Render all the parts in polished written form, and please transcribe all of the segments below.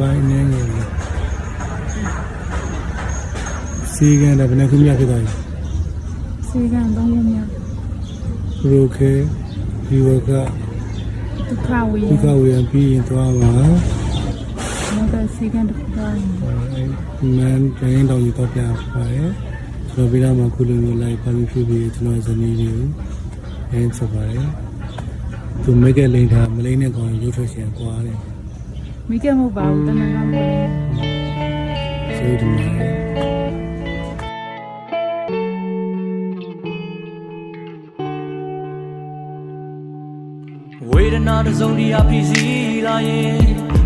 ပိုင်းနေနေစီကန်တဲ့ဘယ်နှခုမြဖြစ်သွားပြီစီကန်3ခုမြောက်ဘရိုခဲဒီဝကဒုက္ခဝေယံပြီးရင်သွားပါနောက်တော့စီကန်တစ်ခုသွားမန်တိုင်းတောင်ကြီးတော့ပြပါတယ်ကျွန်တော်ပြီးတော့မှခုလိုမျိုးလိုက်ပါပြီးဖြစ်ပြီးကျွန်တော်ဇနီးလေးကိုအဲဆက်ပါတယ်သူမိတ်ကလိန်ထားမလိန်နဲ့ကောင်ရုပ်ထွက်ရှင်ကွာတယ်မိကမဟုတ်ပါဘူးတမန်ကမဟုတ်ဆိုဒီမှာဝေဒနာတစုံတရာဖြစ်စီလာရင်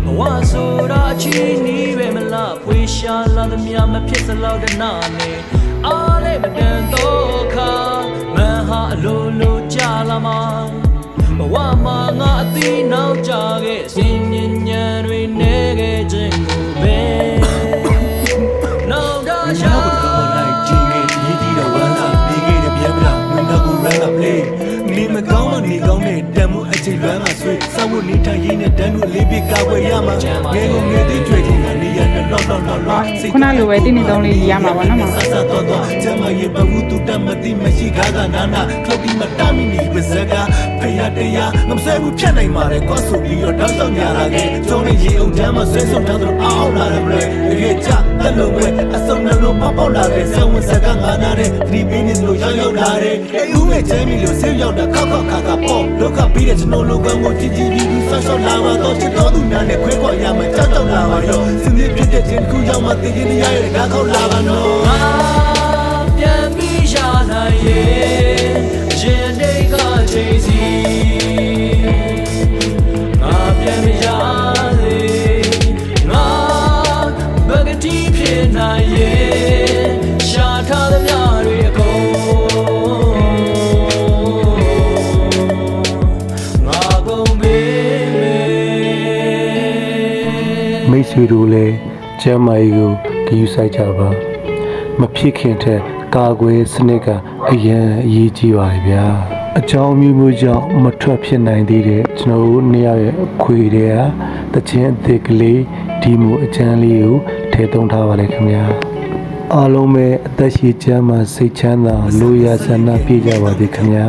ဘဝဆိုတာအချင်းနီးပဲမလားဖွေရှာလာသမျှမဖြစ်စလောက်တဲ့နာနဲ့အားလည်းမတန်တော့ခါမန်ဟာအလိုလိုကြာလာမှာဘဝမှာငါအသိနောက်ကြခဲ့စင်ញဉဏ်တွေနေခဲ့ခြင်းကိုပဲနောက်တော့ရှာလိုက်ကြည့်ခဲ့ဒီကြီးတော့ဝမ်းသာပြီးခဲ့တဲ့ပြန်မလားမင်းတို့ကို run up play နေမကောင်းမနေကောင်းနဲ့တန်မှုအချိန်လွမ်းမှာဆွေးစောက်ဖို့နေထိုင်ရင်းနဲ့တန်းတို့လေးပြကာဝယ်ရမှာငယ်ကုန်ငယ်သေးတွေ့ချင်းကနေရတော့လောခုနလိုပဲတင်းနေ3လေးရမှာပါနော်မဆဆတော့ကျမရဲ့ဘဝတူတမတိမရှိခါကနာနာခလုတ်ပြီးမတမီနေပါစကားဖေရတရားငမဆဲဘူးဖြတ်နိုင်ပါတယ်ကွာဆိုပြီးတော့တောက်တော့ညာလာခဲ့ကျုံးနေရေအုပ်တန်းမှာဆွဲဆုံးထားသလိုအောင်လာတယ်မလဲရေချတက်လို့ပဲအစုံနှလုံးပေါက်လာတဲ့ဆံဝင်စကားငါနာတဲ့ဒီပင်းနေလို့ရောက်လာတဲ့အေးဦးမဲ့ချမ်းမီလို့ဆေးရောက်တာခောက်ခါပေါ့ဒုက္ခပြီးတဲ့ကျွန်တော်လောကကိုကြည်ပြီးဆော့လာပါတော့ချစ်တော်သူများနဲ့ခွဲခွာရမယ်ကြောက်တော့လာပါရောစင်စစ်ဖြစ်တဲ့ခြင်းခုရောက်မှသိရင်ရရဲ့ကားခေါက်လာပါတော့ပြန်ပြီးရှာနိုင်ရဲ့ရင်တွေကချိန်စီငါပြန်မရလေငါဘဂတိဖြစ်နိုင်ရဲ့ရှာထားသမျှတွေအကုန်မိတ်ဆွေတို့လည်းကျမ်းမာရေးကိုဂရုစိုက်ကြပါမဖြစ်ခင်ထက်ကာကွယ်စနစ်ကအရန်အရေးကြီးပါဗျာအကြောင်းမျိုးကြောင့်မထွက်ဖြစ်နိုင်သေးတဲ့ကျွန်တော်တို့နှစ်ယောက်ရဲ့အခွေတွေကတခြင်းအသစ်ကလေးဒီမူအချမ်းလေးကိုထည့်သွင်းထားပါလေခင်ဗျာအားလုံးပဲအသက်ရှိချမ်းသာစိတ်ချမ်းသာလို့ရဆန္ဒပြကြပါသည်ခင်ဗျာ